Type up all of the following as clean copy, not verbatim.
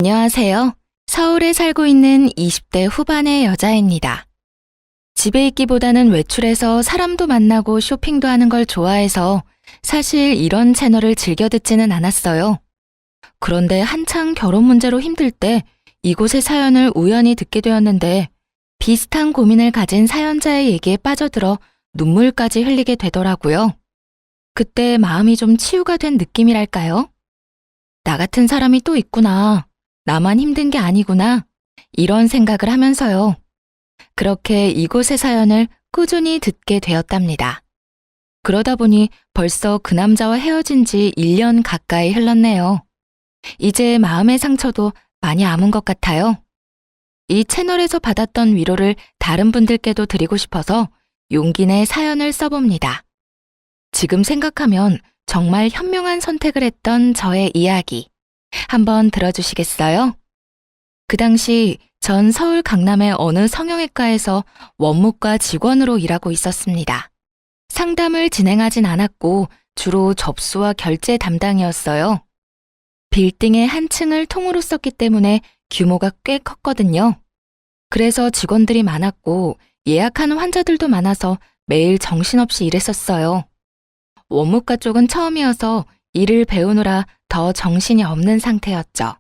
안녕하세요. 서울에 살고 있는 20대 후반의 여자입니다. 집에 있기보다는 외출해서 사람도 만나고 쇼핑도 하는 걸 좋아해서 사실 이런 채널을 즐겨 듣지는 않았어요. 그런데 한창 결혼 문제로 힘들 때 이곳의 사연을 우연히 듣게 되었는데 비슷한 고민을 가진 사연자의 얘기에 빠져들어 눈물까지 흘리게 되더라고요. 그때 마음이 좀 치유가 된 느낌이랄까요? 나 같은 사람이 또 있구나. 나만 힘든 게 아니구나. 이런 생각을 하면서요. 그렇게 이곳의 사연을 꾸준히 듣게 되었답니다. 그러다 보니 벌써 그 남자와 헤어진 지 1년 가까이 흘렀네요. 이제 마음의 상처도 많이 아문 것 같아요. 이 채널에서 받았던 위로를 다른 분들께도 드리고 싶어서 용기 내 사연을 써봅니다. 지금 생각하면 정말 현명한 선택을 했던 저의 이야기. 한번 들어주시겠어요? 그 당시 전 서울 강남의 어느 성형외과에서 원무과 직원으로 일하고 있었습니다. 상담을 진행하진 않았고 주로 접수와 결제 담당이었어요. 빌딩의 한 층을 통으로 썼기 때문에 규모가 꽤 컸거든요. 그래서 직원들이 많았고 예약하는 환자들도 많아서 매일 정신없이 일했었어요. 원무과 쪽은 처음이어서 일을 배우느라 더 정신이 없는 상태였죠.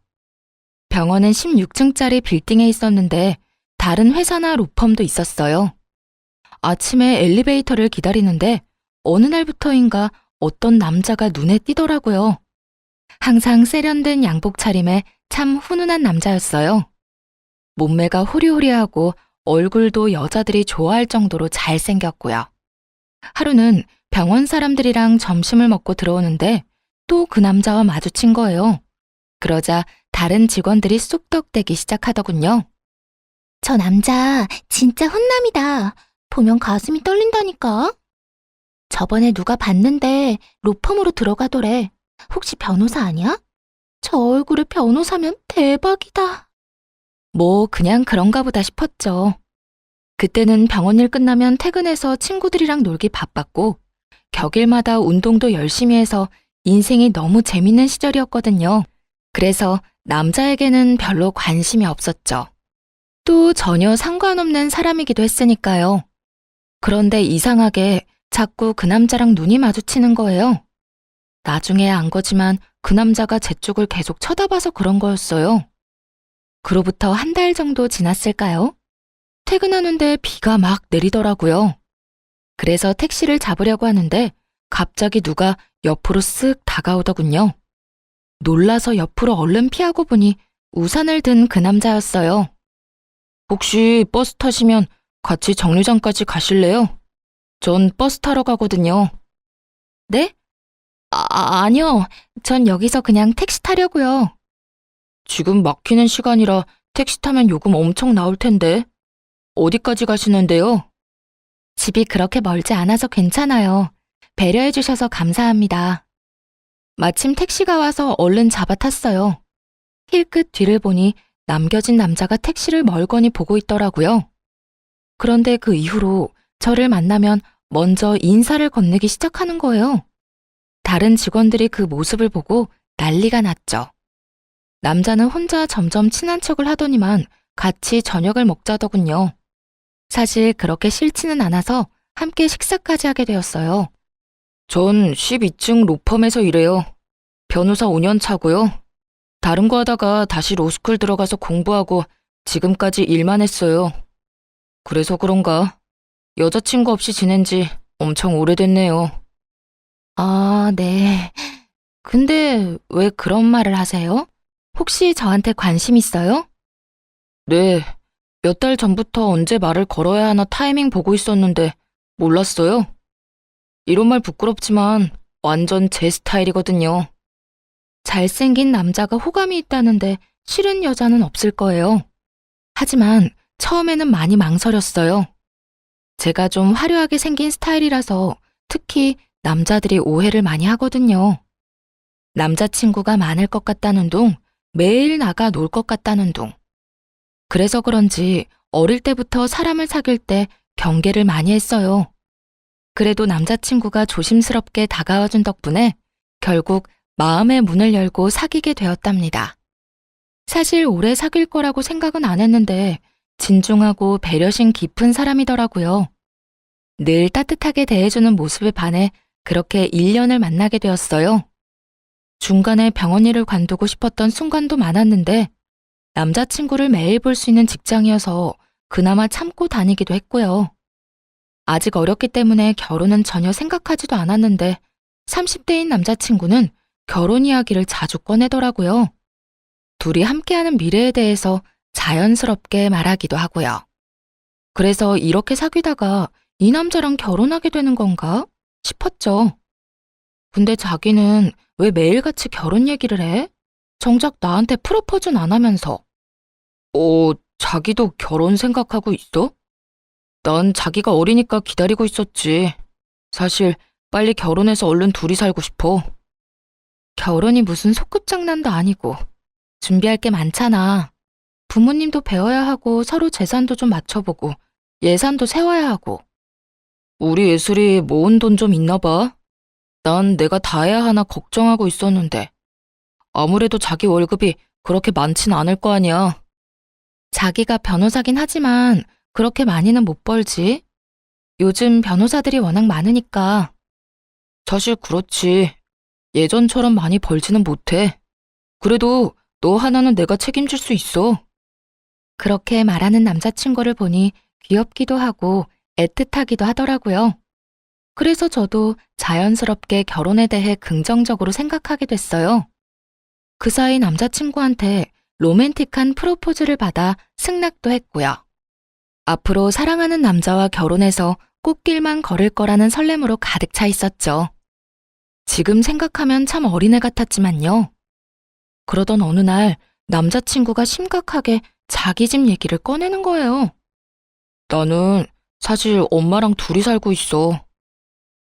병원은 16층짜리 빌딩에 있었는데 다른 회사나 로펌도 있었어요. 아침에 엘리베이터를 기다리는데 어느 날부터인가 어떤 남자가 눈에 띄더라고요. 항상 세련된 양복 차림에 참 훈훈한 남자였어요. 몸매가 호리호리하고 얼굴도 여자들이 좋아할 정도로 잘생겼고요. 하루는 병원 사람들이랑 점심을 먹고 들어오는데 또 그 남자와 마주친 거예요. 그러자 다른 직원들이 쑥덕대기 시작하더군요. 저 남자 진짜 훈남이다. 보면 가슴이 떨린다니까. 저번에 누가 봤는데 로펌으로 들어가더래. 혹시 변호사 아니야? 저 얼굴에 변호사면 대박이다. 뭐 그냥 그런가 보다 싶었죠. 그때는 병원 일 끝나면 퇴근해서 친구들이랑 놀기 바빴고 격일마다 운동도 열심히 해서 인생이 너무 재밌는 시절이었거든요. 그래서 남자에게는 별로 관심이 없었죠. 또 전혀 상관없는 사람이기도 했으니까요. 그런데 이상하게 자꾸 그 남자랑 눈이 마주치는 거예요. 나중에 안 거지만 그 남자가 제 쪽을 계속 쳐다봐서 그런 거였어요. 그로부터 한 달 정도 지났을까요? 퇴근하는데 비가 막 내리더라고요. 그래서 택시를 잡으려고 하는데 갑자기 누가 옆으로 쓱 다가오더군요. 놀라서 옆으로 얼른 피하고 보니 우산을 든 그 남자였어요. 혹시 버스 타시면 같이 정류장까지 가실래요? 전 버스 타러 가거든요. 네? 아니요. 전 여기서 그냥 택시 타려고요. 지금 막히는 시간이라 택시 타면 요금 엄청 나올 텐데. 어디까지 가시는데요? 집이 그렇게 멀지 않아서 괜찮아요. 배려해 주셔서 감사합니다. 마침 택시가 와서 얼른 잡아 탔어요. 힐끗 뒤를 보니 남겨진 남자가 택시를 멀거니 보고 있더라고요. 그런데 그 이후로 저를 만나면 먼저 인사를 건네기 시작하는 거예요. 다른 직원들이 그 모습을 보고 난리가 났죠. 남자는 혼자 점점 친한 척을 하더니만 같이 저녁을 먹자더군요. 사실 그렇게 싫지는 않아서 함께 식사까지 하게 되었어요. 전 12층 로펌에서 일해요. 변호사 5년 차고요. 다른 거 하다가 다시 로스쿨 들어가서 공부하고 지금까지 일만 했어요. 그래서 그런가 여자친구 없이 지낸 지 엄청 오래됐네요. 아, 네. 근데 왜 그런 말을 하세요? 혹시 저한테 관심 있어요? 네. 몇 달 전부터 언제 말을 걸어야 하나 타이밍 보고 있었는데 몰랐어요. 이런 말 부끄럽지만 완전 제 스타일이거든요. 잘생긴 남자가 호감이 있다는데 싫은 여자는 없을 거예요. 하지만 처음에는 많이 망설였어요. 제가 좀 화려하게 생긴 스타일이라서 특히 남자들이 오해를 많이 하거든요. 남자친구가 많을 것 같다는 둥, 매일 나가 놀 것 같다는 둥. 그래서 그런지 어릴 때부터 사람을 사귈 때 경계를 많이 했어요. 그래도 남자친구가 조심스럽게 다가와준 덕분에 결국 마음의 문을 열고 사귀게 되었답니다. 사실 오래 사귈 거라고 생각은 안 했는데 진중하고 배려심 깊은 사람이더라고요. 늘 따뜻하게 대해주는 모습에 반해 그렇게 1년을 만나게 되었어요. 중간에 병원 일을 관두고 싶었던 순간도 많았는데 남자친구를 매일 볼 수 있는 직장이어서 그나마 참고 다니기도 했고요. 아직 어렸기 때문에 결혼은 전혀 생각하지도 않았는데 30대인 남자친구는 결혼 이야기를 자주 꺼내더라고요. 둘이 함께하는 미래에 대해서 자연스럽게 말하기도 하고요. 그래서 이렇게 사귀다가 이 남자랑 결혼하게 되는 건가 싶었죠. 근데 자기는 왜 매일같이 결혼 얘기를 해? 정작 나한테 프로포즈는 안 하면서. 자기도 결혼 생각하고 있어? 난 자기가 어리니까 기다리고 있었지. 사실 빨리 결혼해서 얼른 둘이 살고 싶어. 결혼이 무슨 소꿉장난도 아니고 준비할 게 많잖아. 부모님도 배워야 하고 서로 재산도 좀 맞춰보고 예산도 세워야 하고. 우리 예슬이 모은 돈 좀 있나 봐. 난 내가 다 해야 하나 걱정하고 있었는데 아무래도 자기 월급이 그렇게 많진 않을 거 아니야. 자기가 변호사긴 하지만 그렇게 많이는 못 벌지. 요즘 변호사들이 워낙 많으니까. 사실 그렇지. 예전처럼 많이 벌지는 못해. 그래도 너 하나는 내가 책임질 수 있어. 그렇게 말하는 남자친구를 보니 귀엽기도 하고 애틋하기도 하더라고요. 그래서 저도 자연스럽게 결혼에 대해 긍정적으로 생각하게 됐어요. 그 사이 남자친구한테 로맨틱한 프로포즈를 받아 승낙도 했고요. 앞으로 사랑하는 남자와 결혼해서 꽃길만 걸을 거라는 설렘으로 가득 차 있었죠. 지금 생각하면 참 어린애 같았지만요. 그러던 어느 날 남자친구가 심각하게 자기 집 얘기를 꺼내는 거예요. 나는 사실 엄마랑 둘이 살고 있어.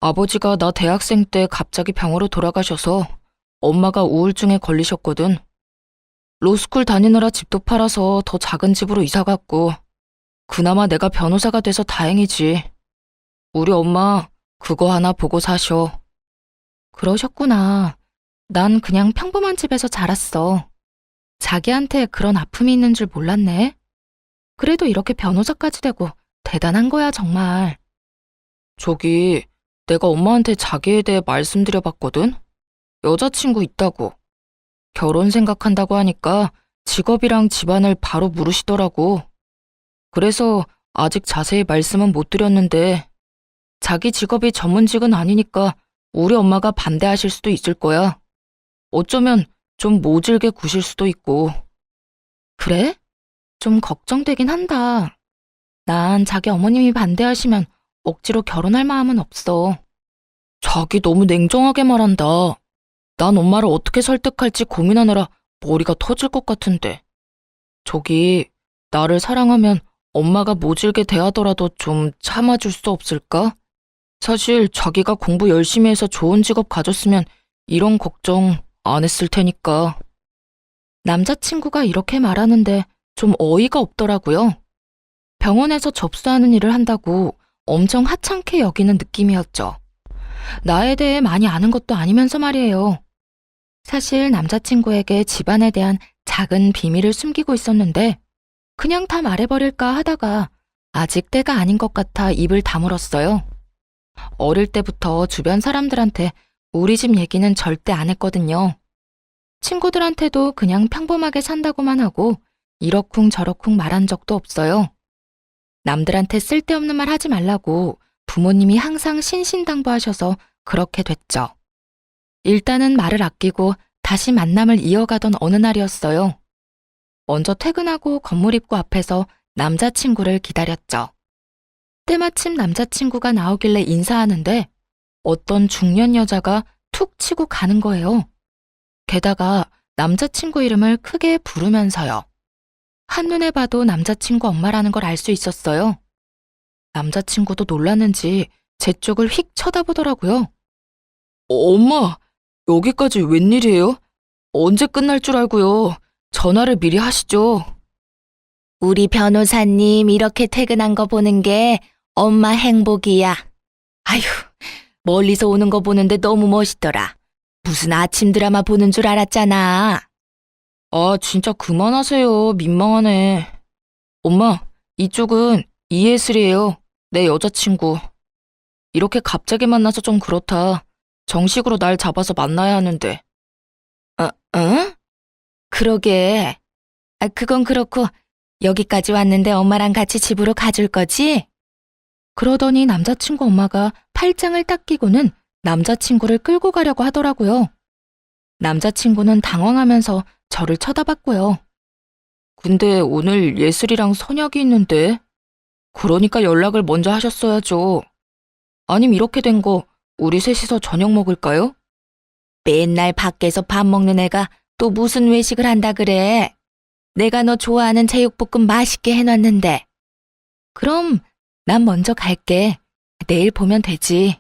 아버지가 나 대학생 때 갑자기 병으로 돌아가셔서 엄마가 우울증에 걸리셨거든. 로스쿨 다니느라 집도 팔아서 더 작은 집으로 이사 갔고 그나마 내가 변호사가 돼서 다행이지. 우리 엄마 그거 하나 보고 사셔. 그러셨구나. 난 그냥 평범한 집에서 자랐어. 자기한테 그런 아픔이 있는 줄 몰랐네. 그래도 이렇게 변호사까지 되고 대단한 거야, 정말. 저기, 내가 엄마한테 자기에 대해 말씀드려봤거든? 여자친구 있다고. 결혼 생각한다고 하니까 직업이랑 집안을 바로 물으시더라고. 그래서 아직 자세히 말씀은 못 드렸는데 자기 직업이 전문직은 아니니까 우리 엄마가 반대하실 수도 있을 거야. 어쩌면 좀 모질게 구실 수도 있고. 그래? 좀 걱정되긴 한다. 난 자기 어머님이 반대하시면 억지로 결혼할 마음은 없어. 자기 너무 냉정하게 말한다. 난 엄마를 어떻게 설득할지 고민하느라 머리가 터질 것 같은데. 저기, 나를 사랑하면 엄마가 모질게 대하더라도 좀 참아줄 수 없을까? 사실 자기가 공부 열심히 해서 좋은 직업 가졌으면 이런 걱정 안 했을 테니까. 남자친구가 이렇게 말하는데 좀 어이가 없더라고요. 병원에서 접수하는 일을 한다고 엄청 하찮게 여기는 느낌이었죠. 나에 대해 많이 아는 것도 아니면서 말이에요. 사실 남자친구에게 집안에 대한 작은 비밀을 숨기고 있었는데 그냥 다 말해버릴까 하다가 아직 때가 아닌 것 같아 입을 다물었어요. 어릴 때부터 주변 사람들한테 우리 집 얘기는 절대 안 했거든요. 친구들한테도 그냥 평범하게 산다고만 하고 이러쿵저러쿵 말한 적도 없어요. 남들한테 쓸데없는 말 하지 말라고 부모님이 항상 신신당부하셔서 그렇게 됐죠. 일단은 말을 아끼고 다시 만남을 이어가던 어느 날이었어요. 먼저 퇴근하고 건물 입구 앞에서 남자친구를 기다렸죠. 때마침 남자친구가 나오길래 인사하는데 어떤 중년 여자가 툭 치고 가는 거예요. 게다가 남자친구 이름을 크게 부르면서요. 한눈에 봐도 남자친구 엄마라는 걸 알 수 있었어요. 남자친구도 놀랐는지 제 쪽을 휙 쳐다보더라고요. 엄마, 여기까지 웬일이에요? 언제 끝날 줄 알고요. 전화를 미리 하시죠. 우리 변호사님 이렇게 퇴근한 거 보는 게 엄마 행복이야. 아휴, 멀리서 오는 거 보는데 너무 멋있더라. 무슨 아침 드라마 보는 줄 알았잖아. 아, 진짜 그만하세요. 민망하네. 엄마, 이쪽은 이예슬이에요. 내 여자친구. 이렇게 갑자기 만나서 좀 그렇다. 정식으로 날 잡아서 만나야 하는데. 응? 그러게. 그건 그렇고, 여기까지 왔는데 엄마랑 같이 집으로 가줄 거지? 그러더니 남자친구 엄마가 팔짱을 딱 끼고는 남자친구를 끌고 가려고 하더라고요. 남자친구는 당황하면서 저를 쳐다봤고요. 근데 오늘 예슬이랑 선약이 있는데? 그러니까 연락을 먼저 하셨어야죠. 아님 이렇게 된 거 우리 셋이서 저녁 먹을까요? 맨날 밖에서 밥 먹는 애가 또 무슨 외식을 한다 그래. 내가 너 좋아하는 제육볶음 맛있게 해놨는데. 그럼 난 먼저 갈게. 내일 보면 되지.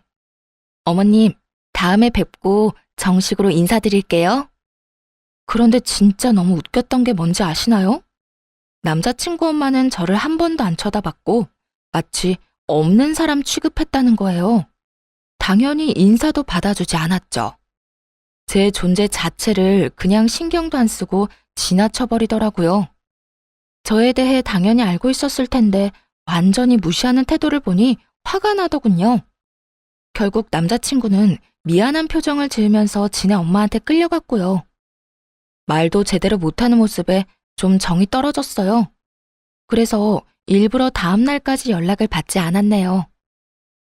어머님, 다음에 뵙고 정식으로 인사드릴게요. 그런데 진짜 너무 웃겼던 게 뭔지 아시나요? 남자친구 엄마는 저를 한 번도 안 쳐다봤고 마치 없는 사람 취급했다는 거예요. 당연히 인사도 받아주지 않았죠. 제 존재 자체를 그냥 신경도 안 쓰고 지나쳐버리더라고요. 저에 대해 당연히 알고 있었을 텐데 완전히 무시하는 태도를 보니 화가 나더군요. 결국 남자친구는 미안한 표정을 지으면서 지네 엄마한테 끌려갔고요. 말도 제대로 못하는 모습에 좀 정이 떨어졌어요. 그래서 일부러 다음 날까지 연락을 받지 않았네요.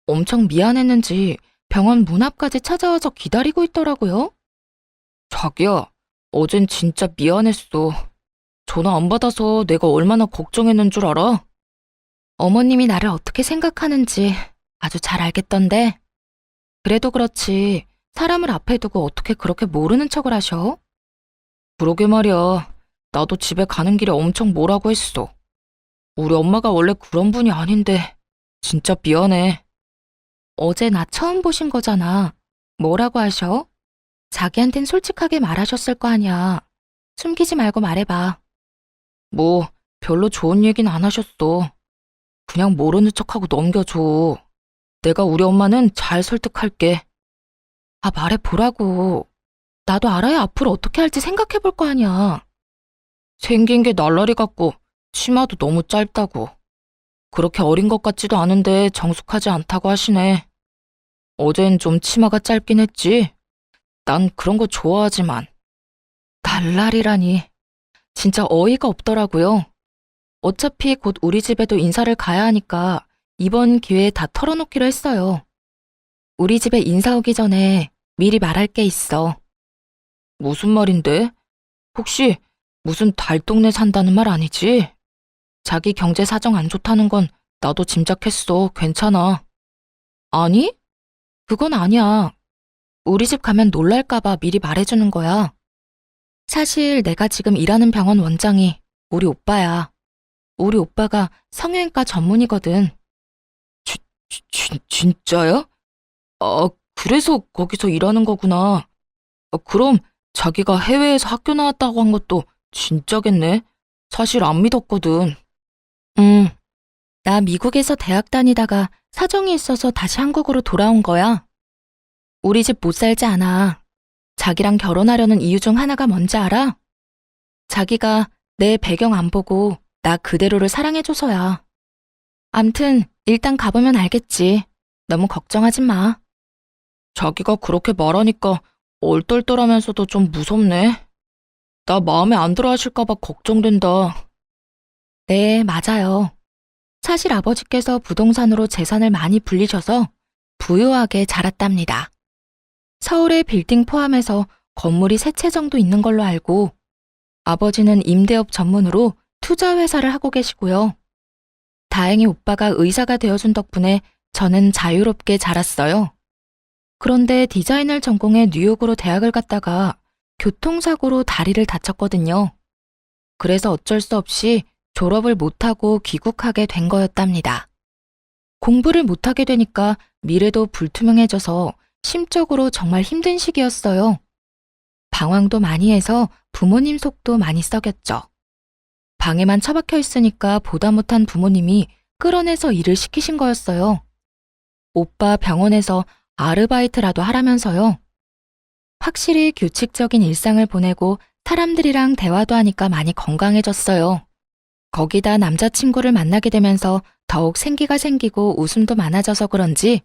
엄청 미안했는지 병원 문 앞까지 찾아와서 기다리고 있더라고요. 자기야, 어젠 진짜 미안했어. 전화 안 받아서 내가 얼마나 걱정했는 줄 알아? 어머님이 나를 어떻게 생각하는지 아주 잘 알겠던데. 그래도 그렇지 사람을 앞에 두고 어떻게 그렇게 모르는 척을 하셔? 그러게 말이야. 나도 집에 가는 길에 엄청 뭐라고 했어. 우리 엄마가 원래 그런 분이 아닌데 진짜 미안해. 어제 나 처음 보신 거잖아. 뭐라고 하셔? 자기한텐 솔직하게 말하셨을 거 아니야. 숨기지 말고 말해봐. 뭐 별로 좋은 얘기는 안 하셨어. 그냥 모르는 척하고 넘겨줘. 내가 우리 엄마는 잘 설득할게. 아, 말해보라고. 나도 알아야 앞으로 어떻게 할지 생각해볼 거 아니야. 생긴 게 날라리 같고 치마도 너무 짧다고. 그렇게 어린 것 같지도 않은데 정숙하지 않다고 하시네. 어젠 좀 치마가 짧긴 했지. 난 그런 거 좋아하지만. 날라리라니. 진짜 어이가 없더라고요. 어차피 곧 우리 집에도 인사를 가야 하니까 이번 기회에 다 털어놓기로 했어요. 우리 집에 인사 오기 전에 미리 말할 게 있어. 무슨 말인데? 혹시 무슨 달동네 산다는 말 아니지? 자기 경제 사정 안 좋다는 건 나도 짐작했어. 괜찮아. 아니? 그건 아니야. 우리 집 가면 놀랄까봐 미리 말해주는 거야. 사실 내가 지금 일하는 병원 원장이 우리 오빠야. 우리 오빠가 성형외과 전문이거든. 진짜야? 아, 그래서 거기서 일하는 거구나. 그럼 자기가 해외에서 학교 나왔다고 한 것도 진짜겠네? 사실 안 믿었거든. 응, 나 미국에서 대학 다니다가 사정이 있어서 다시 한국으로 돌아온 거야. 우리 집 못 살지 않아. 자기랑 결혼하려는 이유 중 하나가 뭔지 알아? 자기가 내 배경 안 보고 나 그대로를 사랑해줘서야. 암튼 일단 가보면 알겠지. 너무 걱정하지 마. 자기가 그렇게 말하니까 얼떨떨하면서도 좀 무섭네. 나 마음에 안 들어 하실까봐 걱정된다. 네, 맞아요. 사실 아버지께서 부동산으로 재산을 많이 불리셔서 부유하게 자랐답니다. 서울의 빌딩 포함해서 건물이 3채 정도 있는 걸로 알고 아버지는 임대업 전문으로 투자회사를 하고 계시고요. 다행히 오빠가 의사가 되어준 덕분에 저는 자유롭게 자랐어요. 그런데 디자인을 전공해 뉴욕으로 대학을 갔다가 교통사고로 다리를 다쳤거든요. 그래서 어쩔 수 없이 졸업을 못하고 귀국하게 된 거였답니다. 공부를 못하게 되니까 미래도 불투명해져서 심적으로 정말 힘든 시기였어요. 방황도 많이 해서 부모님 속도 많이 썩였죠. 방에만 처박혀 있으니까 보다 못한 부모님이 끌어내서 일을 시키신 거였어요. 오빠 병원에서 아르바이트라도 하라면서요. 확실히 규칙적인 일상을 보내고 사람들이랑 대화도 하니까 많이 건강해졌어요. 거기다 남자친구를 만나게 되면서 더욱 생기가 생기고 웃음도 많아져서 그런지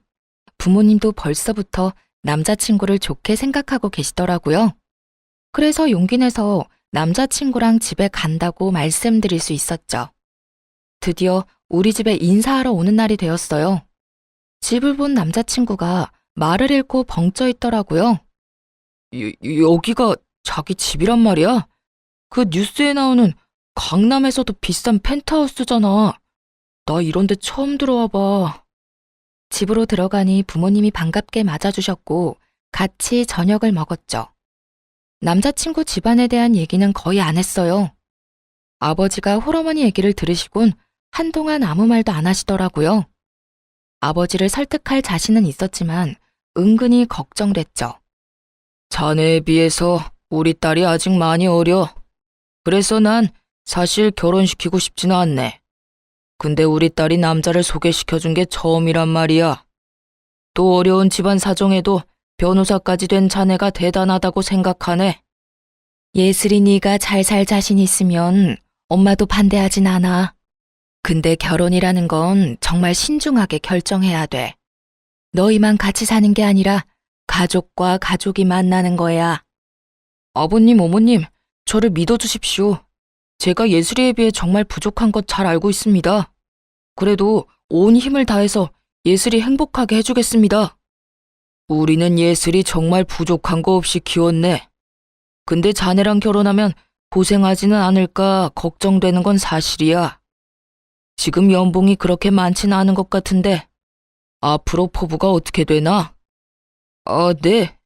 부모님도 벌써부터 남자친구를 좋게 생각하고 계시더라고요. 그래서 용기 내서 남자친구랑 집에 간다고 말씀드릴 수 있었죠. 드디어 우리 집에 인사하러 오는 날이 되었어요. 집을 본 남자친구가 말을 잃고 벙쪄 있더라고요. 여기가 자기 집이란 말이야? 그 뉴스에 나오는 강남에서도 비싼 펜트하우스잖아. 나 이런 데 처음 들어와 봐. 집으로 들어가니 부모님이 반갑게 맞아주셨고 같이 저녁을 먹었죠. 남자친구 집안에 대한 얘기는 거의 안 했어요. 아버지가 홀어머니 얘기를 들으시곤 한동안 아무 말도 안 하시더라고요. 아버지를 설득할 자신은 있었지만 은근히 걱정됐죠. 자네에 비해서 우리 딸이 아직 많이 어려. 그래서 난 사실 결혼시키고 싶지는 않네. 근데 우리 딸이 남자를 소개시켜준 게 처음이란 말이야. 또 어려운 집안 사정에도 변호사까지 된 자네가 대단하다고 생각하네. 예슬이 네가 잘 살 자신 있으면 엄마도 반대하진 않아. 근데 결혼이라는 건 정말 신중하게 결정해야 돼. 너희만 같이 사는 게 아니라 가족과 가족이 만나는 거야. 아버님, 어머님, 저를 믿어주십시오. 제가 예슬이에 비해 정말 부족한 것 잘 알고 있습니다. 그래도 온 힘을 다해서 예슬이 행복하게 해주겠습니다. 우리는 예슬이 정말 부족한 거 없이 키웠네. 근데 자네랑 결혼하면 고생하지는 않을까 걱정되는 건 사실이야. 지금 연봉이 그렇게 많지는 않은 것 같은데 앞으로 포부가 어떻게 되나? 네.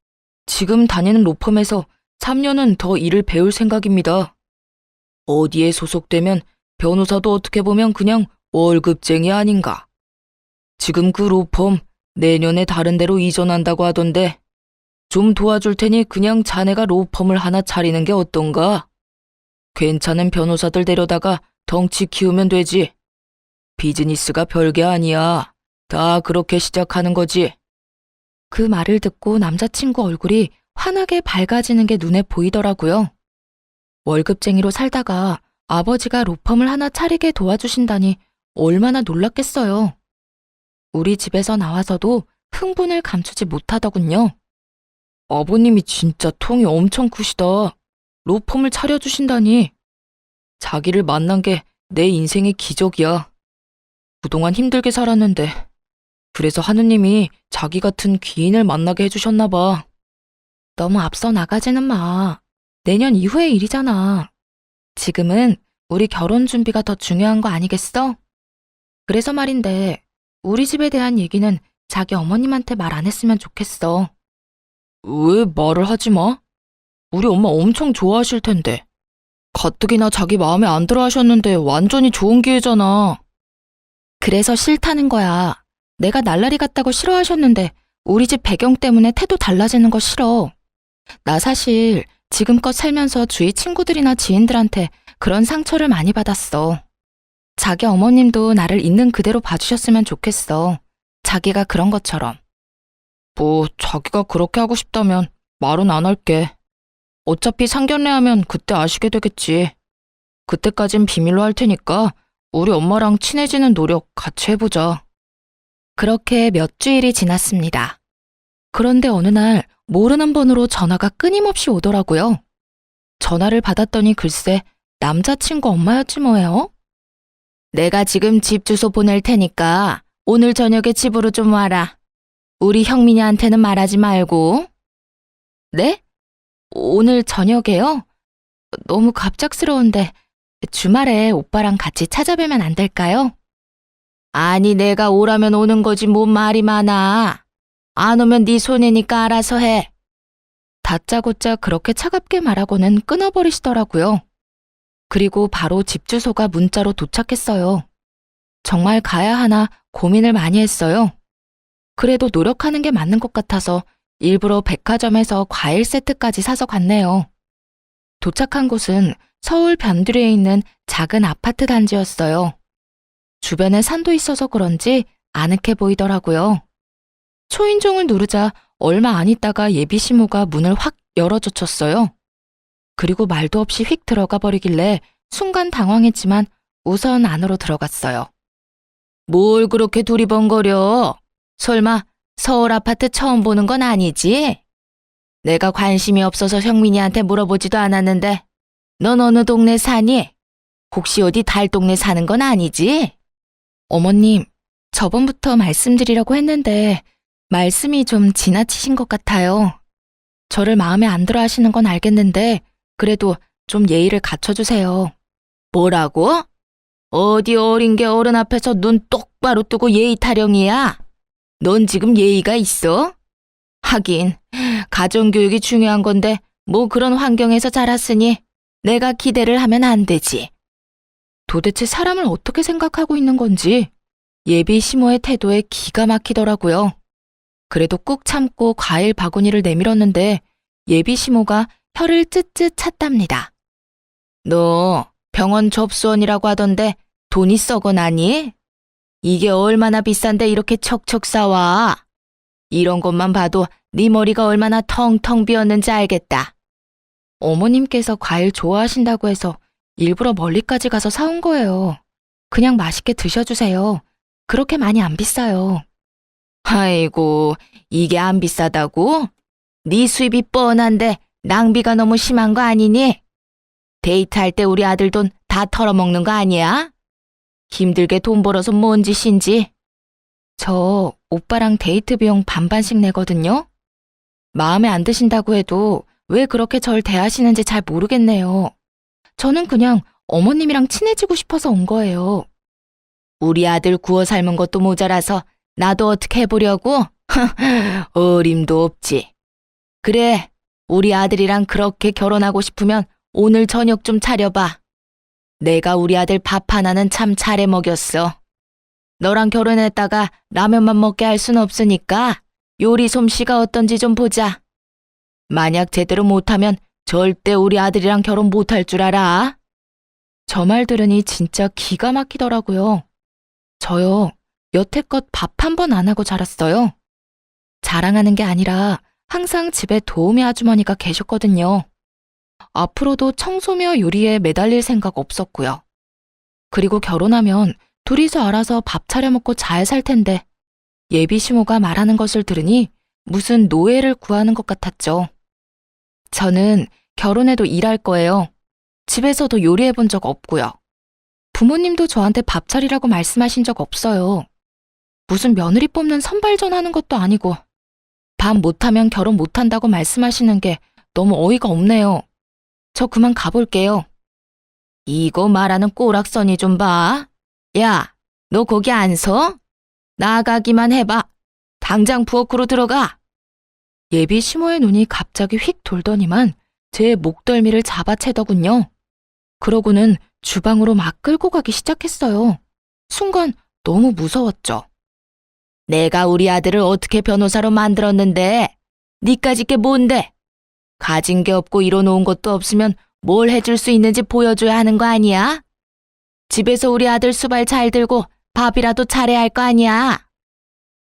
지금 다니는 로펌에서 3년은 더 일을 배울 생각입니다. 어디에 소속되면 변호사도 어떻게 보면 그냥 월급쟁이 아닌가. 지금 그 로펌 내년에 다른 데로 이전한다고 하던데 좀 도와줄 테니 그냥 자네가 로펌을 하나 차리는 게 어떤가? 괜찮은 변호사들 데려다가 덩치 키우면 되지. 비즈니스가 별게 아니야. 다 그렇게 시작하는 거지. 그 말을 듣고 남자친구 얼굴이 환하게 밝아지는 게 눈에 보이더라고요. 월급쟁이로 살다가 아버지가 로펌을 하나 차리게 도와주신다니 얼마나 놀랐겠어요. 우리 집에서 나와서도 흥분을 감추지 못하더군요. 아버님이 진짜 통이 엄청 크시다. 로펌을 차려주신다니. 자기를 만난 게 내 인생의 기적이야. 그동안 힘들게 살았는데 그래서 하느님이 자기 같은 귀인을 만나게 해주셨나 봐. 너무 앞서 나가지는 마. 내년 이후의 일이잖아. 지금은 우리 결혼 준비가 더 중요한 거 아니겠어? 그래서 말인데 우리 집에 대한 얘기는 자기 어머님한테 말 안 했으면 좋겠어. 왜 말을 하지 마? 우리 엄마 엄청 좋아하실 텐데. 가뜩이나 자기 마음에 안 들어 하셨는데 완전히 좋은 기회잖아. 그래서 싫다는 거야. 내가 날라리 같다고 싫어하셨는데 우리 집 배경 때문에 태도 달라지는 거 싫어. 나 사실 지금껏 살면서 주위 친구들이나 지인들한테 그런 상처를 많이 받았어. 자기 어머님도 나를 있는 그대로 봐주셨으면 좋겠어. 자기가 그런 것처럼. 뭐 자기가 그렇게 하고 싶다면 말은 안 할게. 어차피 상견례하면 그때 아시게 되겠지. 그때까진 비밀로 할 테니까 우리 엄마랑 친해지는 노력 같이 해보자. 그렇게 몇 주일이 지났습니다. 그런데 어느 날 모르는 번호로 전화가 끊임없이 오더라고요. 전화를 받았더니 글쎄 남자친구 엄마였지 뭐예요. 내가 지금 집 주소 보낼 테니까 오늘 저녁에 집으로 좀 와라. 우리 형민이한테는 말하지 말고. 네? 오늘 저녁에요? 너무 갑작스러운데 주말에 오빠랑 같이 찾아뵈면 안 될까요? 아니 내가 오라면 오는 거지 뭔 말이 많아. 안 오면 네 손해니까 알아서 해. 다짜고짜 그렇게 차갑게 말하고는 끊어버리시더라고요. 그리고 바로 집 주소가 문자로 도착했어요. 정말 가야 하나 고민을 많이 했어요. 그래도 노력하는 게 맞는 것 같아서 일부러 백화점에서 과일 세트까지 사서 갔네요. 도착한 곳은 서울 변두리에 있는 작은 아파트 단지였어요. 주변에 산도 있어서 그런지 아늑해 보이더라고요. 초인종을 누르자 얼마 안 있다가 예비 시모가 문을 확 열어젖혔어요. 그리고 말도 없이 휙 들어가 버리길래 순간 당황했지만 우선 안으로 들어갔어요. 뭘 그렇게 두리번거려? 설마 서울 아파트 처음 보는 건 아니지? 내가 관심이 없어서 형민이한테 물어보지도 않았는데 넌 어느 동네 사니? 혹시 어디 달 동네 사는 건 아니지? 어머님, 저번부터 말씀드리려고 했는데 말씀이 좀 지나치신 것 같아요. 저를 마음에 안 들어 하시는 건 알겠는데 그래도 좀 예의를 갖춰주세요. 뭐라고? 어디 어린 게 어른 앞에서 눈 똑바로 뜨고 예의 타령이야? 넌 지금 예의가 있어? 하긴 가정교육이 중요한 건데 뭐 그런 환경에서 자랐으니 내가 기대를 하면 안 되지. 도대체 사람을 어떻게 생각하고 있는 건지 예비 시모의 태도에 기가 막히더라고요. 그래도 꾹 참고 과일 바구니를 내밀었는데 예비 시모가 혀를 쯧쯧 찼답니다. 너 병원 접수원이라고 하던데 돈이 썩어나니? 이게 얼마나 비싼데 이렇게 척척 싸와? 이런 것만 봐도 네 머리가 얼마나 텅텅 비었는지 알겠다. 어머님께서 과일 좋아하신다고 해서 일부러 멀리까지 가서 사온 거예요. 그냥 맛있게 드셔주세요. 그렇게 많이 안 비싸요. 아이고, 이게 안 비싸다고? 네 수입이 뻔한데 낭비가 너무 심한 거 아니니? 데이트할 때 우리 아들 돈 다 털어먹는 거 아니야? 힘들게 돈 벌어서 뭔 짓인지. 저 오빠랑 데이트 비용 반반씩 내거든요. 마음에 안 드신다고 해도 왜 그렇게 절 대하시는지 잘 모르겠네요. 저는 그냥 어머님이랑 친해지고 싶어서 온 거예요. 우리 아들 구워 삶은 것도 모자라서 나도 어떻게 해보려고? 어림도 없지. 그래, 우리 아들이랑 그렇게 결혼하고 싶으면 오늘 저녁 좀 차려봐. 내가 우리 아들 밥 하나는 참 잘해 먹였어. 너랑 결혼했다가 라면만 먹게 할 순 없으니까 요리 솜씨가 어떤지 좀 보자. 만약 제대로 못하면 절대 우리 아들이랑 결혼 못할 줄 알아. 저 말 들으니 진짜 기가 막히더라고요. 저요, 여태껏 밥 한 번 안 하고 자랐어요. 자랑하는 게 아니라 항상 집에 도우미 아주머니가 계셨거든요. 앞으로도 청소며 요리에 매달릴 생각 없었고요. 그리고 결혼하면 둘이서 알아서 밥 차려 먹고 잘 살 텐데 예비 시모가 말하는 것을 들으니 무슨 노예를 구하는 것 같았죠. 저는 결혼해도 일할 거예요. 집에서도 요리해 본 적 없고요. 부모님도 저한테 밥 차리라고 말씀하신 적 없어요. 무슨 며느리 뽑는 선발전 하는 것도 아니고 밥 못하면 결혼 못한다고 말씀하시는 게 너무 어이가 없네요. 저 그만 가볼게요. 이거 말하는 꼬락서니 좀 봐. 야, 너 거기 안 서? 나가기만 해봐. 당장 부엌으로 들어가. 예비 시모의 눈이 갑자기 휙 돌더니만 제 목덜미를 잡아채더군요. 그러고는 주방으로 막 끌고 가기 시작했어요. 순간 너무 무서웠죠. 내가 우리 아들을 어떻게 변호사로 만들었는데 니까짓 게 뭔데? 가진 게 없고 이뤄놓은 것도 없으면 뭘 해줄 수 있는지 보여줘야 하는 거 아니야? 집에서 우리 아들 수발 잘 들고 밥이라도 잘해야 할 거 아니야?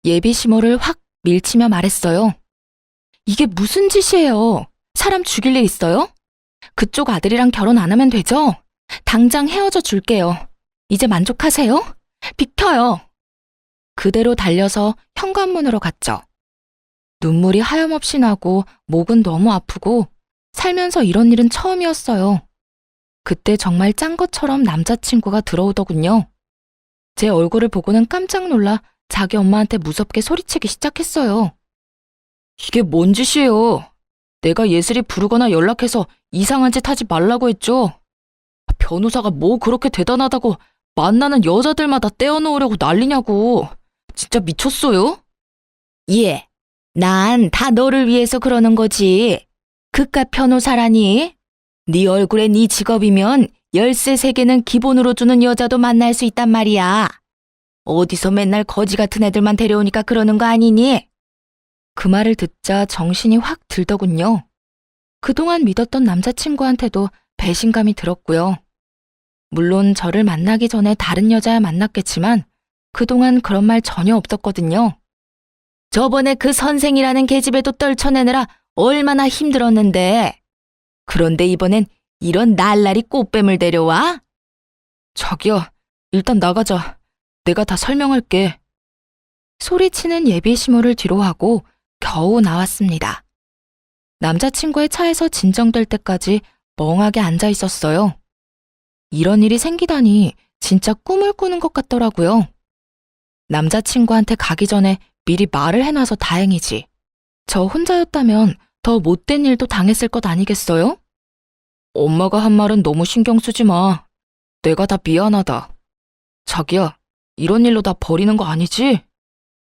예비 시모를 확 밀치며 말했어요. 이게 무슨 짓이에요? 사람 죽일 일 있어요? 그쪽 아들이랑 결혼 안 하면 되죠? 당장 헤어져 줄게요. 이제 만족하세요? 비켜요. 그대로 달려서 현관문으로 갔죠. 눈물이 하염없이 나고 목은 너무 아프고 살면서 이런 일은 처음이었어요. 그때 정말 짠 것처럼 남자친구가 들어오더군요. 제 얼굴을 보고는 깜짝 놀라 자기 엄마한테 무섭게 소리치기 시작했어요. 이게 뭔 짓이에요? 내가 예슬이 부르거나 연락해서 이상한 짓 하지 말라고 했죠? 변호사가 뭐 그렇게 대단하다고 만나는 여자들마다 떼어놓으려고 난리냐고. 진짜 미쳤어요? 예, 난 다 너를 위해서 그러는 거지. 그깟 변호사라니? 네 얼굴에 네 직업이면 열쇠 3개는 기본으로 주는 여자도 만날 수 있단 말이야. 어디서 맨날 거지 같은 애들만 데려오니까 그러는 거 아니니? 그 말을 듣자 정신이 확 들더군요. 그동안 믿었던 남자친구한테도 배신감이 들었고요. 물론 저를 만나기 전에 다른 여자야 만났겠지만 그동안 그런 말 전혀 없었거든요. 저번에 그 선생이라는 계집애도 떨쳐내느라 얼마나 힘들었는데 그런데 이번엔 이런 날라리 꽃뱀을 데려와? 자기야, 일단 나가자. 내가 다 설명할게. 소리치는 예비 시모를 뒤로 하고 겨우 나왔습니다. 남자친구의 차에서 진정될 때까지 멍하게 앉아 있었어요. 이런 일이 생기다니 진짜 꿈을 꾸는 것 같더라고요. 남자친구한테 가기 전에 미리 말을 해놔서 다행이지. 저 혼자였다면 더 못된 일도 당했을 것 아니겠어요? 엄마가 한 말은 너무 신경 쓰지 마. 내가 다 미안하다. 자기야, 이런 일로 나 버리는 거 아니지?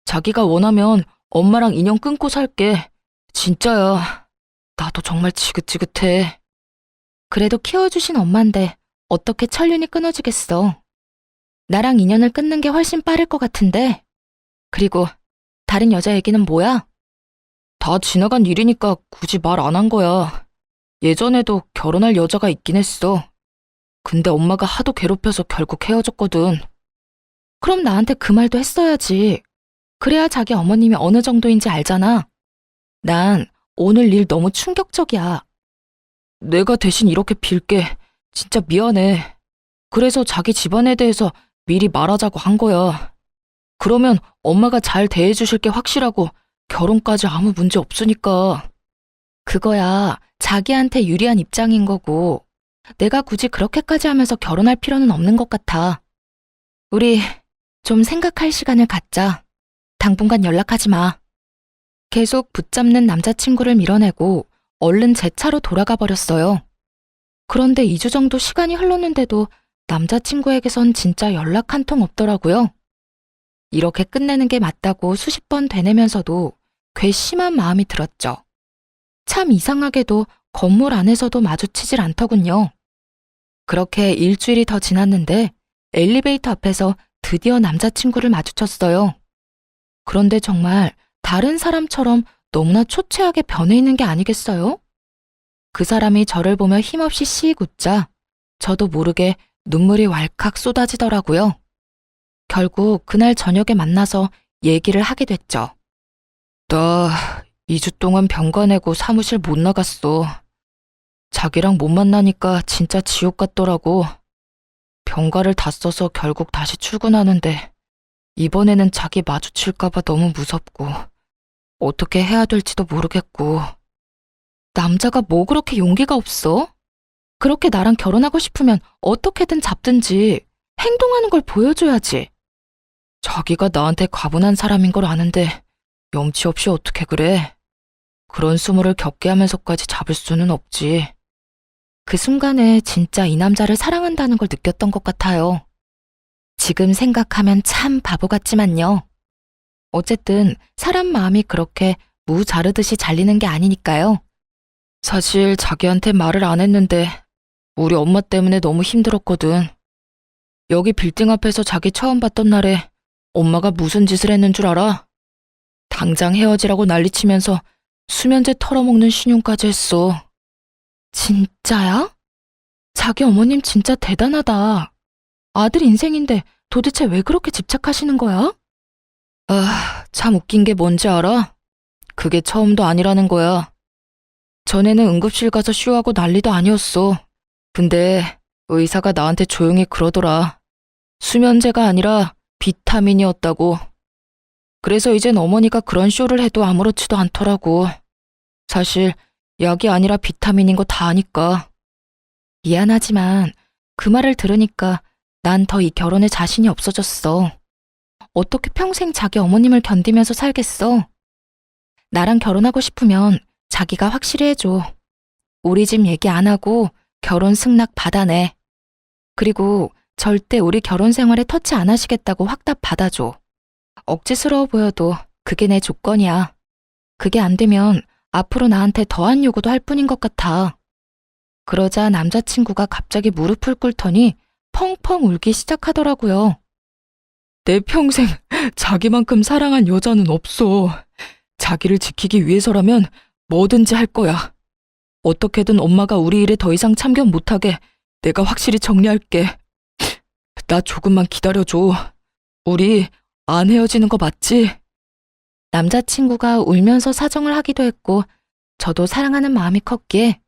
자기가 원하면 엄마랑 인연 끊고 살게. 진짜야. 나도 정말 지긋지긋해. 그래도 키워주신 엄만데 어떻게 천륜이 끊어지겠어. 나랑 인연을 끊는 게 훨씬 빠를 것 같은데. 그리고 다른 여자 얘기는 뭐야? 다 지나간 일이니까 굳이 말 안 한 거야. 예전에도 결혼할 여자가 있긴 했어. 근데 엄마가 하도 괴롭혀서 결국 헤어졌거든. 그럼 나한테 그 말도 했어야지. 그래야 자기 어머님이 어느 정도인지 알잖아. 난 오늘 일 너무 충격적이야. 내가 대신 이렇게 빌게. 진짜 미안해. 그래서 자기 집안에 대해서 미리 말하자고 한 거야. 그러면 엄마가 잘 대해주실 게 확실하고 결혼까지 아무 문제 없으니까. 그거야 자기한테 유리한 입장인 거고 내가 굳이 그렇게까지 하면서 결혼할 필요는 없는 것 같아. 우리 좀 생각할 시간을 갖자. 당분간 연락하지 마. 계속 붙잡는 남자친구를 밀어내고 얼른 제 차로 돌아가 버렸어요. 그런데 2주 정도 시간이 흘렀는데도 남자친구에게선 진짜 연락 한 통 없더라고요. 이렇게 끝내는 게 맞다고 수십 번 되뇌면서도 괘씸한 마음이 들었죠. 참 이상하게도 건물 안에서도 마주치질 않더군요. 그렇게 일주일이 더 지났는데 엘리베이터 앞에서 드디어 남자친구를 마주쳤어요. 그런데 정말 다른 사람처럼 너무나 초췌하게 변해 있는 게 아니겠어요? 그 사람이 저를 보며 힘없이 씩 웃자 저도 모르게 눈물이 왈칵 쏟아지더라고요. 결국 그날 저녁에 만나서 얘기를 하게 됐죠. 나 2주 동안 병가 내고 사무실 못 나갔어. 자기랑 못 만나니까 진짜 지옥 같더라고. 병가를 다 써서 결국 다시 출근하는데 이번에는 자기 마주칠까봐 너무 무섭고 어떻게 해야 될지도 모르겠고. 남자가 뭐 그렇게 용기가 없어? 그렇게 나랑 결혼하고 싶으면 어떻게든 잡든지 행동하는 걸 보여줘야지. 자기가 나한테 과분한 사람인 걸 아는데 염치 없이 어떻게 그래? 그런 수모를 겪게 하면서까지 잡을 수는 없지. 그 순간에 진짜 이 남자를 사랑한다는 걸 느꼈던 것 같아요. 지금 생각하면 참 바보 같지만요. 어쨌든 사람 마음이 그렇게 무 자르듯이 잘리는 게 아니니까요. 사실 자기한테 말을 안 했는데 우리 엄마 때문에 너무 힘들었거든. 여기 빌딩 앞에서 자기 처음 봤던 날에 엄마가 무슨 짓을 했는 줄 알아? 당장 헤어지라고 난리치면서 수면제 털어먹는 신용까지 했어. 진짜야? 자기 어머님 진짜 대단하다. 아들 인생인데 도대체 왜 그렇게 집착하시는 거야? 아, 참 웃긴 게 뭔지 알아? 그게 처음도 아니라는 거야. 전에는 응급실 가서 쉬하고 난리도 아니었어. 근데 의사가 나한테 조용히 그러더라. 수면제가 아니라 비타민이었다고. 그래서 이젠 어머니가 그런 쇼를 해도 아무렇지도 않더라고. 사실 약이 아니라 비타민인 거 다 아니까. 미안하지만 그 말을 들으니까 난 더 이 결혼에 자신이 없어졌어. 어떻게 평생 자기 어머님을 견디면서 살겠어? 나랑 결혼하고 싶으면 자기가 확실히 해줘. 우리 집 얘기 안 하고 결혼 승낙 받아내. 그리고 절대 우리 결혼 생활에 터치 안 하시겠다고 확답 받아줘. 억지스러워 보여도 그게 내 조건이야. 그게 안 되면 앞으로 나한테 더한 요구도 할 뿐인 것 같아. 그러자 남자친구가 갑자기 무릎을 꿇더니 펑펑 울기 시작하더라고요. 내 평생 자기만큼 사랑한 여자는 없어. 자기를 지키기 위해서라면 뭐든지 할 거야. 어떻게든 엄마가 우리 일에 더 이상 참견 못하게 내가 확실히 정리할게. 나 조금만 기다려줘. 우리 안 헤어지는 거 맞지? 남자친구가 울면서 사정을 하기도 했고 저도 사랑하는 마음이 컸기에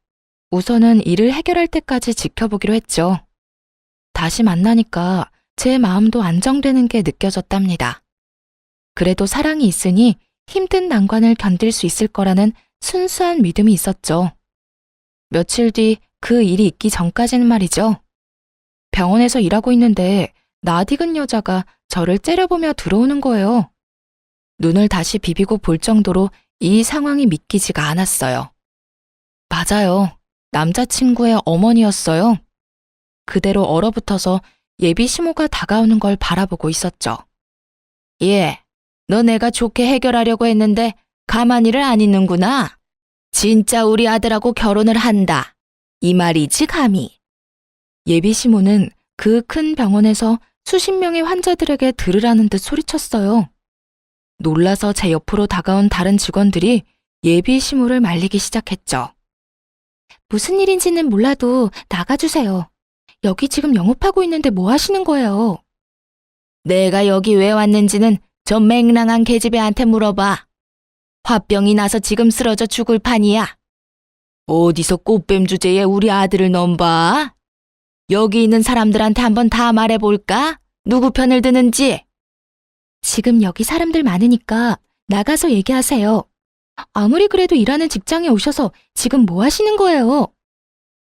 우선은 일을 해결할 때까지 지켜보기로 했죠. 다시 만나니까 제 마음도 안정되는 게 느껴졌답니다. 그래도 사랑이 있으니 힘든 난관을 견딜 수 있을 거라는 순수한 믿음이 있었죠. 며칠 뒤 그 일이 있기 전까지는 말이죠. 병원에서 일하고 있는데 낯익은 여자가 저를 째려보며 들어오는 거예요. 눈을 다시 비비고 볼 정도로 이 상황이 믿기지가 않았어요. 맞아요. 남자친구의 어머니였어요. 그대로 얼어붙어서 예비 시모가 다가오는 걸 바라보고 있었죠. 예, 너 내가 좋게 해결하려고 했는데 가만히를 안 있는구나. 진짜 우리 아들하고 결혼을 한다. 이 말이지 감히. 예비 시모는 그 큰 병원에서 수십 명의 환자들에게 들으라는 듯 소리쳤어요. 놀라서 제 옆으로 다가온 다른 직원들이 예비 시모를 말리기 시작했죠. 무슨 일인지는 몰라도 나가주세요. 여기 지금 영업하고 있는데 뭐 하시는 거예요? 내가 여기 왜 왔는지는 저 맹랑한 계집애한테 물어봐. 화병이 나서 지금 쓰러져 죽을 판이야. 어디서 꽃뱀 주제에 우리 아들을 넘봐? 여기 있는 사람들한테 한번 다 말해볼까? 누구 편을 드는지? 지금 여기 사람들 많으니까 나가서 얘기하세요. 아무리 그래도 일하는 직장에 오셔서 지금 뭐 하시는 거예요?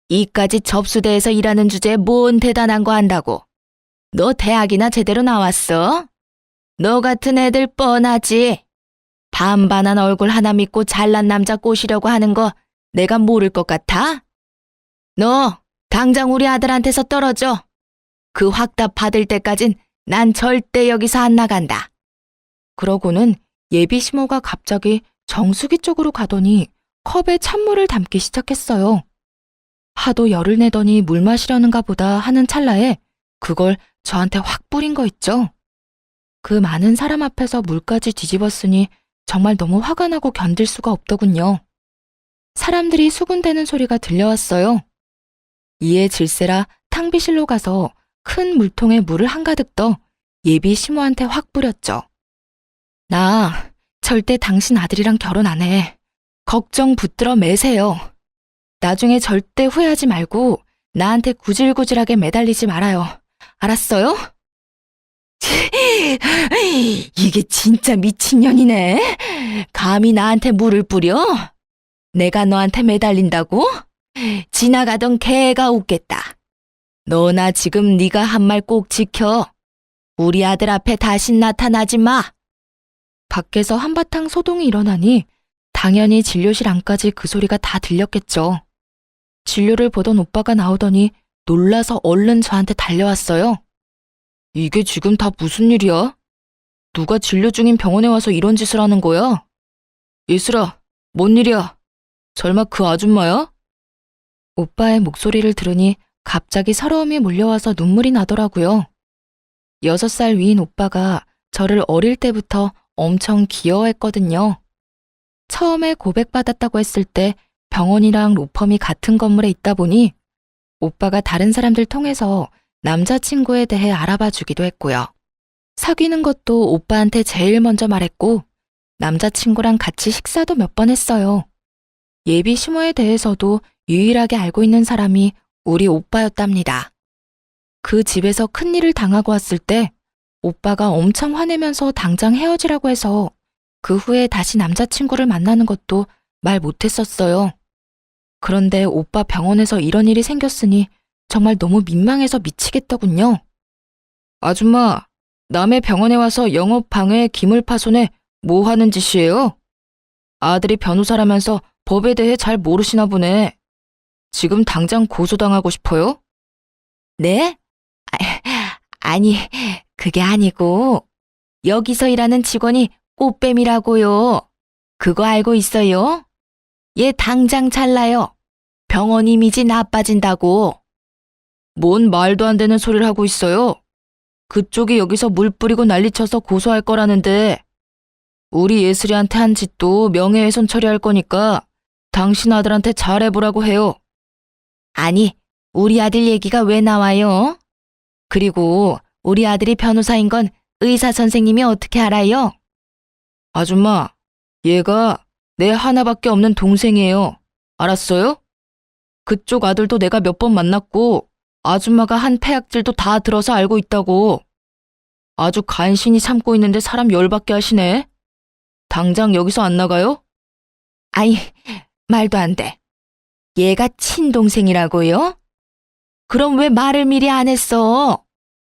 이까지 접수대에서 일하는 주제에 뭔 대단한 거 한다고. 너 대학이나 제대로 나왔어? 너 같은 애들 뻔하지. 반반한 얼굴 하나 믿고 잘난 남자 꼬시려고 하는 거 내가 모를 것 같아? 너 당장 우리 아들한테서 떨어져. 그 확답 받을 때까진 난 절대 여기서 안 나간다. 그러고는 예비 시모가 갑자기 정수기 쪽으로 가더니 컵에 찬물을 담기 시작했어요. 하도 열을 내더니 물 마시려는가 보다 하는 찰나에 그걸 저한테 확 뿌린 거 있죠. 그 많은 사람 앞에서 물까지 뒤집었으니 정말 너무 화가 나고 견딜 수가 없더군요. 사람들이 수군대는 소리가 들려왔어요. 이에 질세라 탕비실로 가서 큰 물통에 물을 한가득 떠 예비 시모한테 확 뿌렸죠. 나 절대 당신 아들이랑 결혼 안 해. 걱정 붙들어 매세요. 나중에 절대 후회하지 말고 나한테 구질구질하게 매달리지 말아요. 알았어요? 이게 진짜 미친년이네. 감히 나한테 물을 뿌려? 내가 너한테 매달린다고? 지나가던 개가 웃겠다. 너나 지금 네가 한 말 꼭 지켜. 우리 아들 앞에 다시 나타나지 마. 밖에서 한바탕 소동이 일어나니 당연히 진료실 안까지 그 소리가 다 들렸겠죠. 진료를 보던 오빠가 나오더니 놀라서 얼른 저한테 달려왔어요. 이게 지금 다 무슨 일이야? 누가 진료 중인 병원에 와서 이런 짓을 하는 거야? 이슬아, 뭔 일이야? 설마 그 아줌마야? 오빠의 목소리를 들으니 갑자기 서러움이 몰려와서 눈물이 나더라고요. 6살 위인 오빠가 저를 어릴 때부터 엄청 귀여워했거든요. 처음에 고백받았다고 했을 때 병원이랑 로펌이 같은 건물에 있다 보니 오빠가 다른 사람들 통해서 남자친구에 대해 알아봐 주기도 했고요. 사귀는 것도 오빠한테 제일 먼저 말했고 남자친구랑 같이 식사도 몇 번 했어요. 예비 시모에 대해서도 유일하게 알고 있는 사람이 우리 오빠였답니다. 그 집에서 큰일을 당하고 왔을 때 오빠가 엄청 화내면서 당장 헤어지라고 해서 그 후에 다시 남자친구를 만나는 것도 말 못했었어요. 그런데 오빠 병원에서 이런 일이 생겼으니 정말 너무 민망해서 미치겠더군요. 아줌마, 남의 병원에 와서 영업 방해, 기물 파손에 뭐 하는 짓이에요? 아들이 변호사라면서 법에 대해 잘 모르시나 보네. 지금 당장 고소당하고 싶어요? 네? 아니, 그게 아니고 여기서 일하는 직원이 꽃뱀이라고요. 그거 알고 있어요? 얘 당장 잘라요. 병원 이미지 나빠진다고. 뭔 말도 안 되는 소리를 하고 있어요. 그쪽이 여기서 물 뿌리고 난리쳐서 고소할 거라는데 우리 예슬이한테 한 짓도 명예훼손 처리할 거니까 당신 아들한테 잘해보라고 해요. 아니, 우리 아들 얘기가 왜 나와요? 그리고 우리 아들이 변호사인 건 의사 선생님이 어떻게 알아요? 아줌마, 얘가 내 하나밖에 없는 동생이에요. 알았어요? 그쪽 아들도 내가 몇 번 만났고 아줌마가 한 폐악질도 다 들어서 알고 있다고. 아주 간신히 참고 있는데 사람 열받게 하시네. 당장 여기서 안 나가요? 아이, 말도 안 돼. 얘가 친동생이라고요? 그럼 왜 말을 미리 안 했어?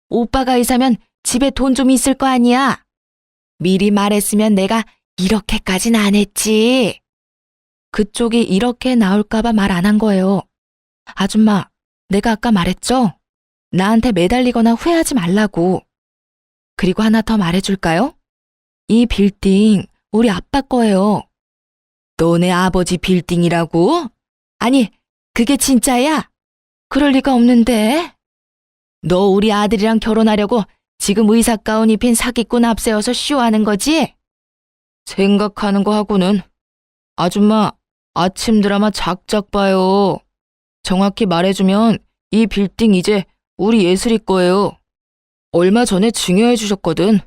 오빠가 의사면 집에 돈 좀 있을 거 아니야? 미리 말했으면 내가 이렇게까진 안 했지. 그쪽이 이렇게 나올까봐 말 안 한 거예요. 아줌마, 내가 아까 말했죠? 나한테 매달리거나 후회하지 말라고. 그리고 하나 더 말해줄까요? 이 빌딩 우리 아빠 거예요. 너네 아버지 빌딩이라고? 아니, 그게 진짜야? 그럴 리가 없는데. 너 우리 아들이랑 결혼하려고 지금 의사 가운 입힌 사기꾼 앞세워서 쇼하는 거지? 생각하는 거 하고는. 아줌마, 아침 드라마 작작 봐요. 정확히 말해주면 이 빌딩 이제 우리 예슬이 거예요. 얼마 전에 증여해 주셨거든.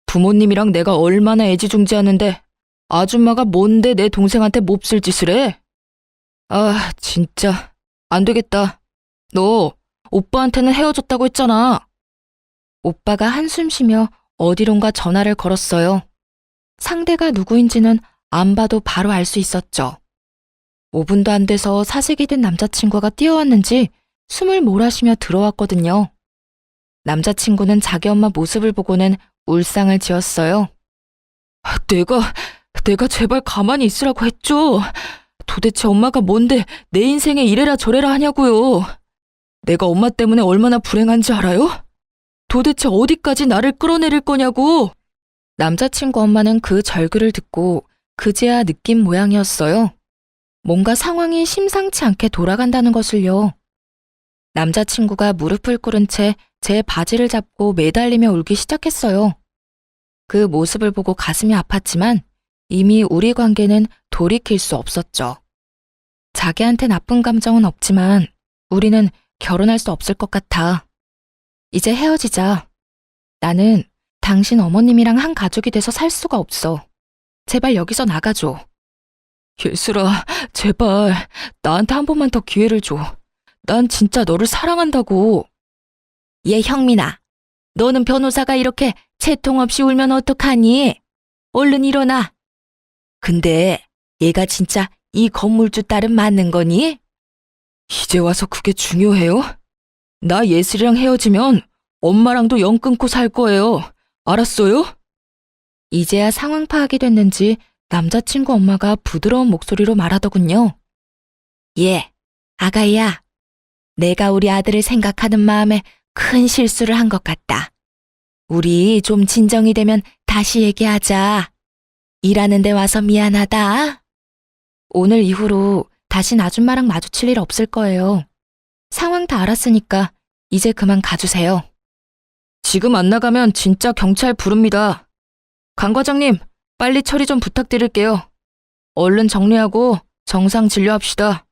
부모님이랑 내가 얼마나 애지중지하는데 아줌마가 뭔데 내 동생한테 몹쓸 짓을 해? 아, 진짜 안 되겠다. 너 오빠한테는 헤어졌다고 했잖아. 오빠가 한숨 쉬며 어디론가 전화를 걸었어요. 상대가 누구인지는 안 봐도 바로 알 수 있었죠. 5분도 안 돼서 사색이 된 남자친구가 뛰어왔는지 숨을 몰아쉬며 들어왔거든요. 남자친구는 자기 엄마 모습을 보고는 울상을 지었어요. 내가 제발 가만히 있으라고 했죠. 도대체 엄마가 뭔데 내 인생에 이래라 저래라 하냐고요. 내가 엄마 때문에 얼마나 불행한지 알아요? 도대체 어디까지 나를 끌어내릴 거냐고. 남자친구 엄마는 그 절규를 듣고 그제야 느낀 모양이었어요. 뭔가 상황이 심상치 않게 돌아간다는 것을요. 남자친구가 무릎을 꿇은 채 제 바지를 잡고 매달리며 울기 시작했어요. 그 모습을 보고 가슴이 아팠지만 이미 우리 관계는 돌이킬 수 없었죠. 자기한테 나쁜 감정은 없지만 우리는 결혼할 수 없을 것 같아. 이제 헤어지자. 나는 당신 어머님이랑 한 가족이 돼서 살 수가 없어. 제발 여기서 나가줘. 예슬아, 제발 나한테 한 번만 더 기회를 줘. 난 진짜 너를 사랑한다고. 얘 형민아, 너는 변호사가 이렇게 채통 없이 울면 어떡하니? 얼른 일어나. 근데 얘가 진짜 이 건물주 딸은 맞는 거니? 이제 와서 그게 중요해요? 나 예슬이랑 헤어지면 엄마랑도 연 끊고 살 거예요. 알았어요? 이제야 상황 파악이 됐는지 남자친구 엄마가 부드러운 목소리로 말하더군요. 예, 아가야. 내가 우리 아들을 생각하는 마음에 큰 실수를 한 것 같다. 우리 좀 진정이 되면 다시 얘기하자. 일하는 데 와서 미안하다. 오늘 이후로 다신 아줌마랑 마주칠 일 없을 거예요. 상황 다 알았으니까 이제 그만 가주세요. 지금 안 나가면 진짜 경찰 부릅니다. 강 과장님, 빨리 처리 좀 부탁드릴게요. 얼른 정리하고 정상 진료합시다.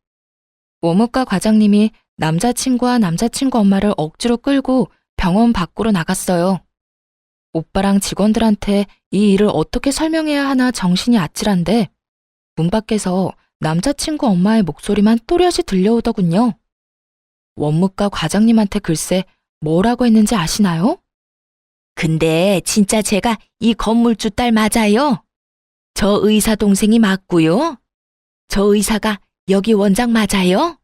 원무과 과장님이 남자친구와 남자친구 엄마를 억지로 끌고 병원 밖으로 나갔어요. 오빠랑 직원들한테 이 일을 어떻게 설명해야 하나 정신이 아찔한데 문 밖에서 남자친구 엄마의 목소리만 또렷이 들려오더군요. 원무과 과장님한테 글쎄 뭐라고 했는지 아시나요? 근데 진짜 제가 이 건물주 딸 맞아요? 저 의사 동생이 맞고요? 저 의사가 여기 원장 맞아요?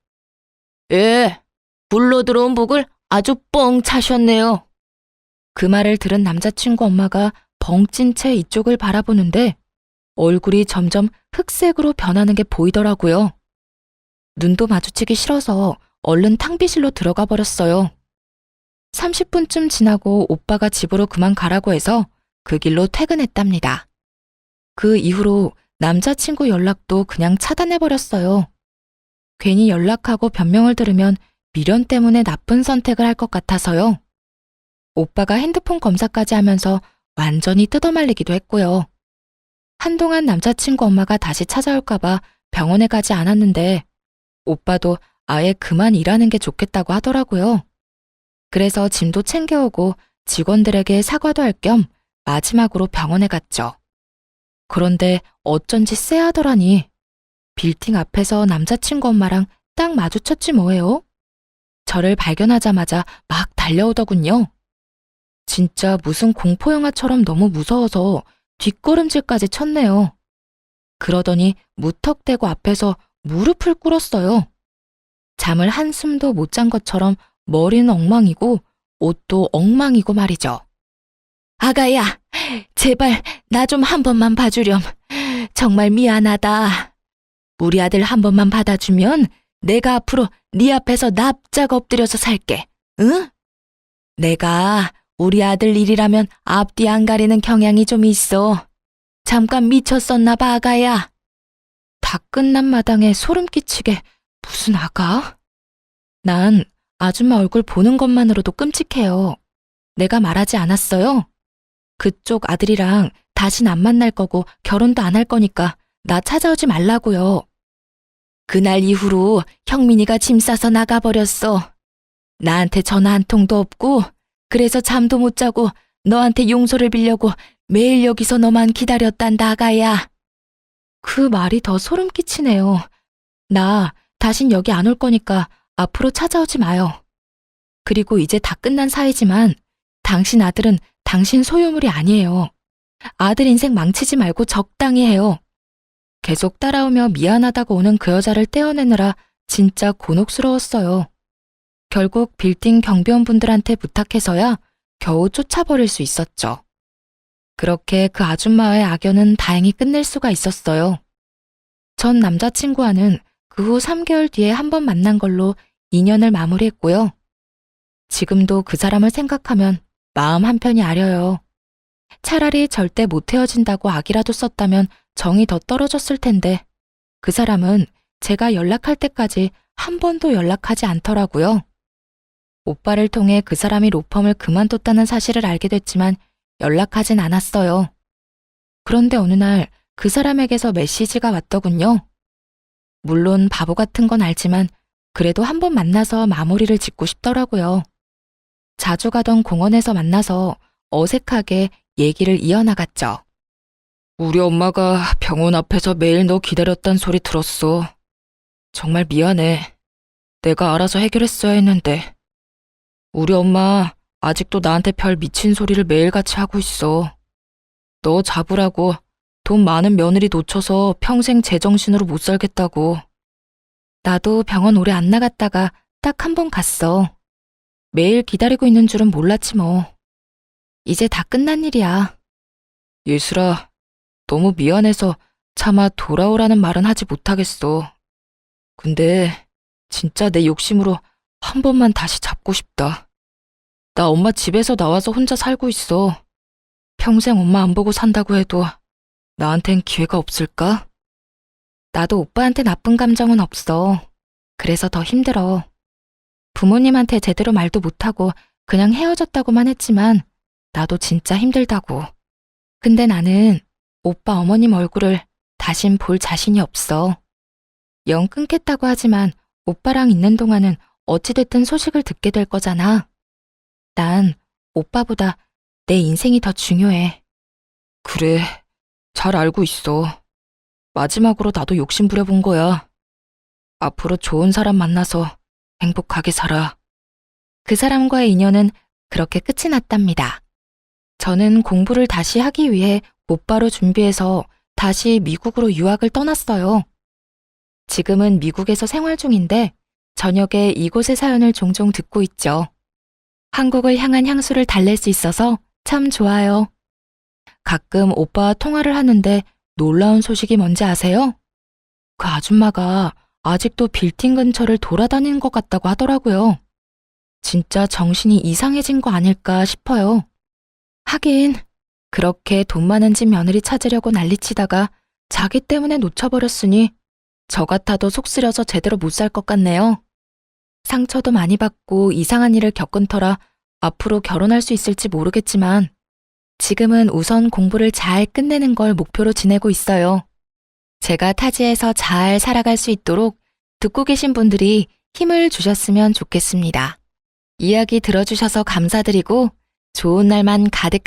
예, 불러 들어온 복을 아주 뻥 차셨네요. 그 말을 들은 남자친구 엄마가 벙찐 채 이쪽을 바라보는데 얼굴이 점점 흑색으로 변하는 게 보이더라고요. 눈도 마주치기 싫어서 얼른 탕비실로 들어가 버렸어요. 30분쯤 지나고 오빠가 집으로 그만 가라고 해서 그 길로 퇴근했답니다. 그 이후로 남자친구 연락도 그냥 차단해버렸어요. 괜히 연락하고 변명을 들으면 미련 때문에 나쁜 선택을 할 것 같아서요. 오빠가 핸드폰 검사까지 하면서 완전히 뜯어말리기도 했고요. 한동안 남자친구 엄마가 다시 찾아올까봐 병원에 가지 않았는데 오빠도 아예 그만 일하는 게 좋겠다고 하더라고요. 그래서 짐도 챙겨오고 직원들에게 사과도 할 겸 마지막으로 병원에 갔죠. 그런데 어쩐지 쎄하더라니. 빌딩 앞에서 남자친구 엄마랑 딱 마주쳤지 뭐예요. 저를 발견하자마자 막 달려오더군요. 진짜 무슨 공포영화처럼 너무 무서워서 뒷걸음질까지 쳤네요. 그러더니 무턱대고 앞에서 무릎을 꿇었어요. 잠을 한숨도 못 잔 것처럼 머리는 엉망이고 옷도 엉망이고 말이죠. 아가야, 제발 나 좀 한 번만 봐주렴. 정말 미안하다. 우리 아들 한 번만 받아주면 내가 앞으로 네 앞에서 납작 엎드려서 살게. 응? 내가 우리 아들 일이라면 앞뒤 안 가리는 경향이 좀 있어. 잠깐 미쳤었나 봐, 아가야. 다 끝난 마당에 소름 끼치게 무슨 아가? 난 아줌마 얼굴 보는 것만으로도 끔찍해요. 내가 말하지 않았어요? 그쪽 아들이랑 다신 안 만날 거고 결혼도 안 할 거니까 나 찾아오지 말라고요. 그날 이후로 형민이가 짐 싸서 나가버렸어. 나한테 전화 한 통도 없고 그래서 잠도 못 자고 너한테 용서를 빌려고 매일 여기서 너만 기다렸단다, 아가야. 그 말이 더 소름 끼치네요. 나 다신 여기 안 올 거니까 앞으로 찾아오지 마요. 그리고 이제 다 끝난 사이지만 당신 아들은 당신 소유물이 아니에요. 아들 인생 망치지 말고 적당히 해요. 계속 따라오며 미안하다고 오는 그 여자를 떼어내느라 진짜 곤혹스러웠어요. 결국 빌딩 경비원분들한테 부탁해서야 겨우 쫓아버릴 수 있었죠. 그렇게 그 아줌마와의 악연은 다행히 끝낼 수가 있었어요. 전 남자친구와는 그 후 3개월 뒤에 한 번 만난 걸로 인연을 마무리했고요. 지금도 그 사람을 생각하면 마음 한편이 아려요. 차라리 절대 못 헤어진다고 악이라도 썼다면 정이 더 떨어졌을 텐데 그 사람은 제가 연락할 때까지 한 번도 연락하지 않더라고요. 오빠를 통해 그 사람이 로펌을 그만뒀다는 사실을 알게 됐지만 연락하진 않았어요. 그런데 어느 날 그 사람에게서 메시지가 왔더군요. 물론 바보 같은 건 알지만 그래도 한 번 만나서 마무리를 짓고 싶더라고요. 자주 가던 공원에서 만나서 어색하게 얘기를 이어나갔죠. 우리 엄마가 병원 앞에서 매일 너 기다렸단 소리 들었어. 정말 미안해. 내가 알아서 해결했어야 했는데. 우리 엄마 아직도 나한테 별 미친 소리를 매일같이 하고 있어. 너 잡으라고 돈 많은 며느리 놓쳐서 평생 제정신으로 못 살겠다고. 나도 병원 오래 안 나갔다가 딱 한 번 갔어. 매일 기다리고 있는 줄은 몰랐지 뭐. 이제 다 끝난 일이야. 예슬아, 너무 미안해서 차마 돌아오라는 말은 하지 못하겠어. 근데 진짜 내 욕심으로 한 번만 다시 잡고 싶다. 나 엄마 집에서 나와서 혼자 살고 있어. 평생 엄마 안 보고 산다고 해도 나한텐 기회가 없을까? 나도 오빠한테 나쁜 감정은 없어. 그래서 더 힘들어. 부모님한테 제대로 말도 못하고 그냥 헤어졌다고만 했지만 나도 진짜 힘들다고. 근데 나는 오빠 어머님 얼굴을 다신 볼 자신이 없어. 영 끊겠다고 하지만 오빠랑 있는 동안은 어찌됐든 소식을 듣게 될 거잖아. 난 오빠보다 내 인생이 더 중요해. 그래, 잘 알고 있어. 마지막으로 나도 욕심 부려본 거야. 앞으로 좋은 사람 만나서 행복하게 살아. 그 사람과의 인연은 그렇게 끝이 났답니다. 저는 공부를 다시 하기 위해 곧바로 준비해서 다시 미국으로 유학을 떠났어요. 지금은 미국에서 생활 중인데 저녁에 이곳의 사연을 종종 듣고 있죠. 한국을 향한 향수를 달랠 수 있어서 참 좋아요. 가끔 오빠와 통화를 하는데 놀라운 소식이 뭔지 아세요? 그 아줌마가 아직도 빌딩 근처를 돌아다니는 것 같다고 하더라고요. 진짜 정신이 이상해진 거 아닐까 싶어요. 하긴 그렇게 돈 많은 집 며느리 찾으려고 난리치다가 자기 때문에 놓쳐버렸으니 저 같아도 속 쓰려서 제대로 못 살 것 같네요. 상처도 많이 받고 이상한 일을 겪은 터라 앞으로 결혼할 수 있을지 모르겠지만 지금은 우선 공부를 잘 끝내는 걸 목표로 지내고 있어요. 제가 타지에서 잘 살아갈 수 있도록 듣고 계신 분들이 힘을 주셨으면 좋겠습니다. 이야기 들어주셔서 감사드리고 좋은 날만 가득하시길